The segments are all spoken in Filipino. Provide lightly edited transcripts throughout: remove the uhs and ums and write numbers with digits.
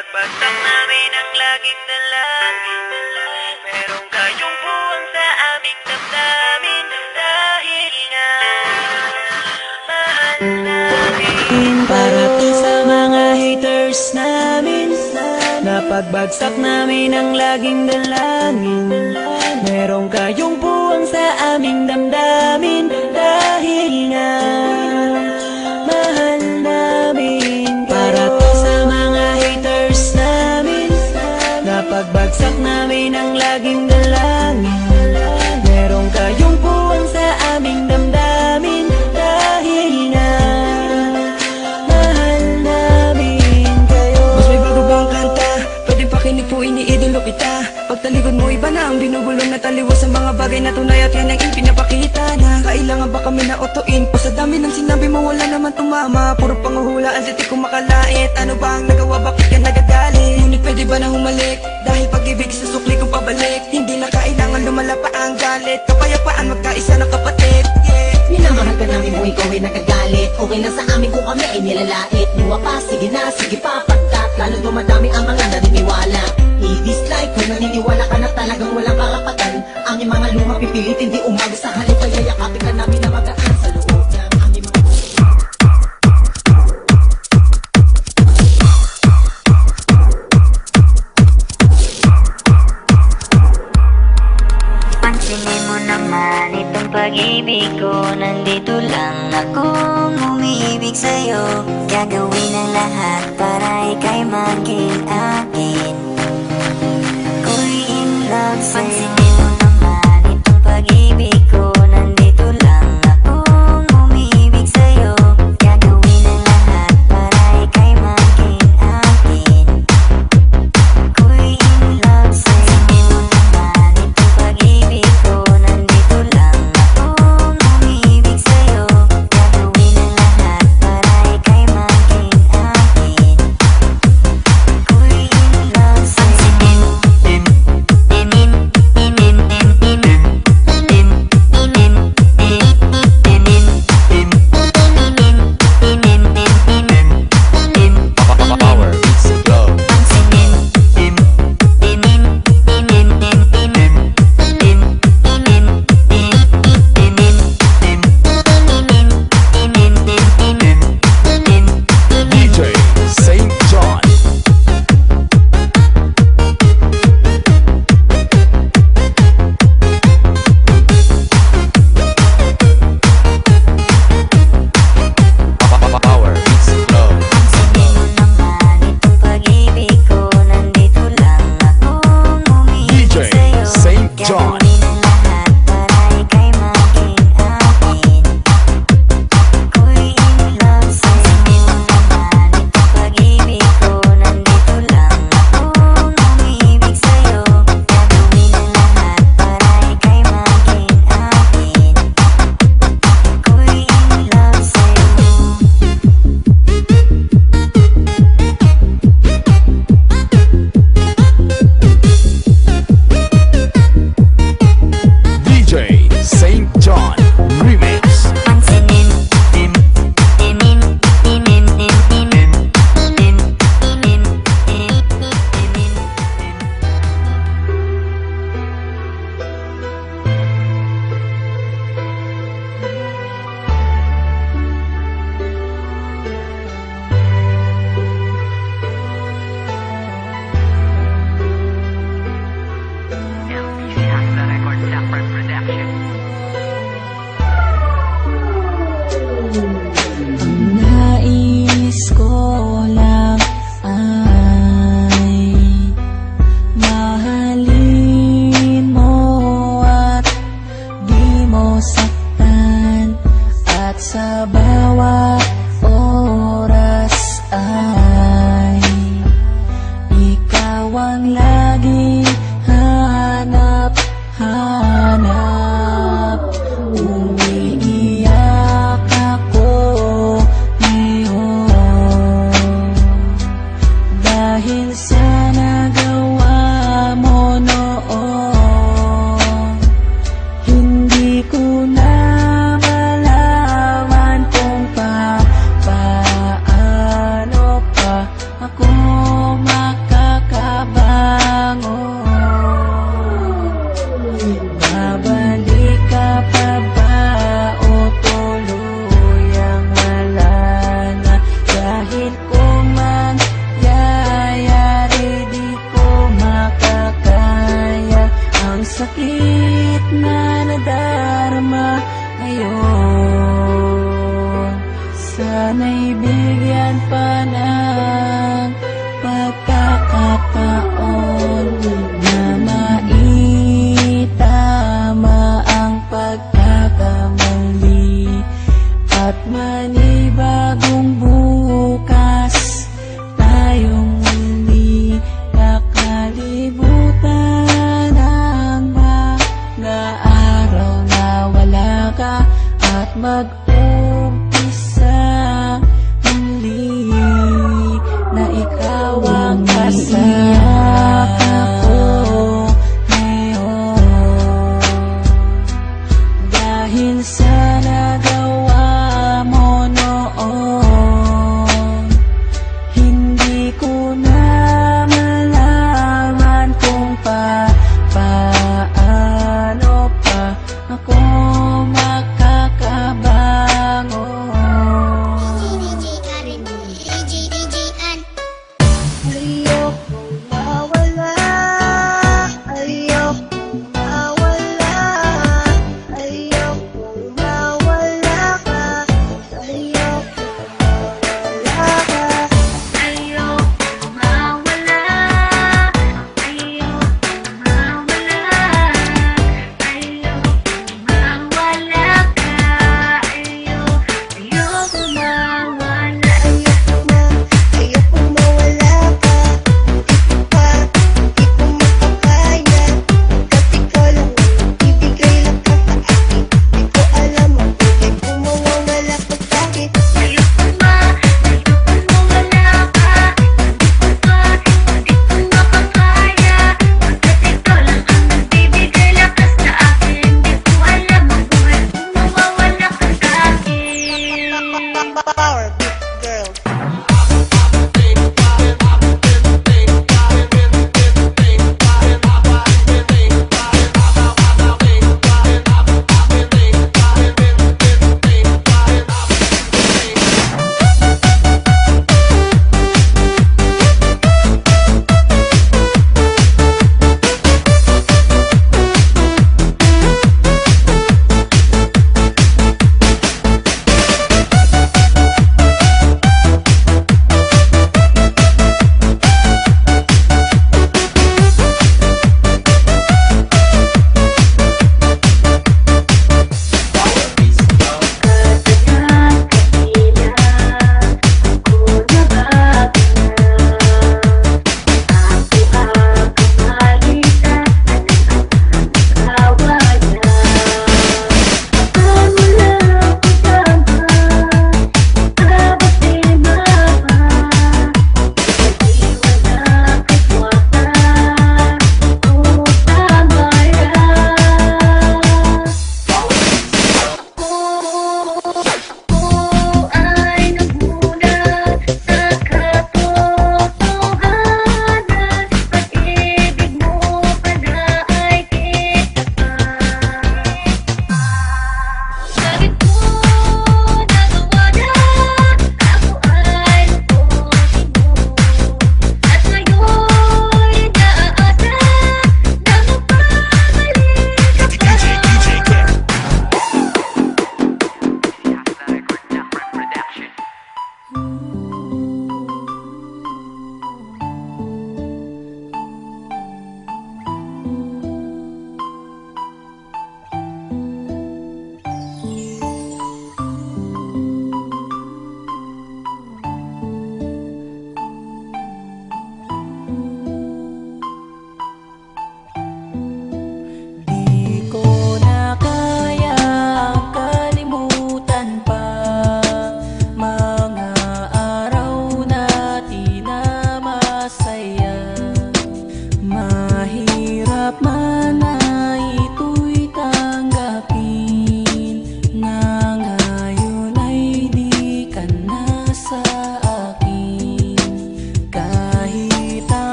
Napagbagsak namin ang laging dalangin. Merong kayong buwang sa aming damdamin. Dahil nga mahal namin. Para to sa mga haters namin, napagbagsak namin ang laging dalangin. Merong kayong buwang sa aming damdamin. Dahil nga mahal namin. Para to sa mga haters namin, napagbagsak namin ang laging dalangin. Merong kayong buwang sa aming damdamin. Dahil nga mahal namin kayo. Mas may bago bang kanta? Pwede pakinig po, iniidolo kita. Pagtalikod mo iba na ang binubulong na taliwas sa mga bagay na tunay at yan ang ipinapakita na kailangan ba kami na otoin? Pa sa dami ng sinabi mo wala naman tumama. Puro panguhulaan sa di ko makalait. Ano ba ang nagawa, bakit ka nagagalit? Ngunit pwede ba na humalik? Dahil pag-ibig sa sukli kong pabalik. Hindi na kailangan lumala pa ang galit. Kapayapaan magkaisa ng kapatid, yeah. Minamahal ka namin mo, ikaw ay nagagalit. Okay lang sa amin kung kami ay nilalait. Luwa pa, sige na, sige pa, pagkat lalo dumadami ang mga naniniwala. I-dislike kung naniniwala ka na talagang walang karapatan. Aming mga luma pipilit, hindi umago sa halip. Kaya yakapin ka namin na magaan sa loob ng aming mga... Pansinin mo naman itong pag-ibig ko. Nandito lang akong umibig sa'yo. Gagawin ang lahat para ika'y maging akin. Ako'y in love sa'yo. Pansinin mo naman itong pag-ibig ko. Nandito lang akong umibig sa'yo. Gagawin ang lahat para ika'y maging akin. Ako'y in love sa'yo. Pansinin mo naman itong pag-ibig ko. Nandito lang akong umibig sa'yo. Gagawin ang lahat para ika'y maging akin. Ako'y in love sa'yo. Pansinin Babalik ka pa ba o tuluyang wala na? Dahil kung mangyayari di ko makakaya ang sakit na nadarama ngayon. Sana'y bigyan pa ng pagkakataon na maitama ang pagkakamali at manibagong bukas tayong muli kakalibutan ang mga araw na wala ka at mag-umpisa muli na ikaw ang kasama ko ngayon. Dahil sa nagawa mo noon, hindi ko na malaman kung paano pa ako makakabangon. Ayoko na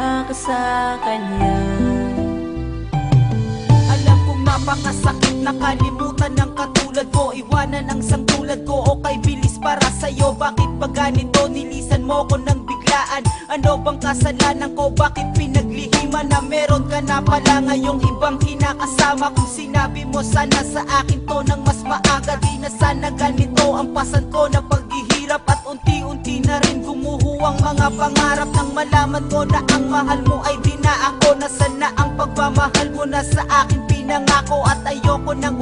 wala ka sa kanya. Alam kong napakasakit na kalimutan ng katulad mo, iwanan ang sangtulad ko o kay bilis para sa'yo. Bakit ba ganito, nilisan mo ko ng biglaan? Ano bang kasalanan ko, bakit pinaglihiman na meron ka na pala ngayong ibang kinakasama? Kung sinabi mo sana sa akin to ng mas maaga, di na sana ganito ang pasan ko na paghihirap. At unti-unti na rin gumuho ang mga pangarap nang malaman ko na ang mahal mo ay di na ako. Nasaan na ang pagmamahal mo na sa akin pinangako, at ayoko nang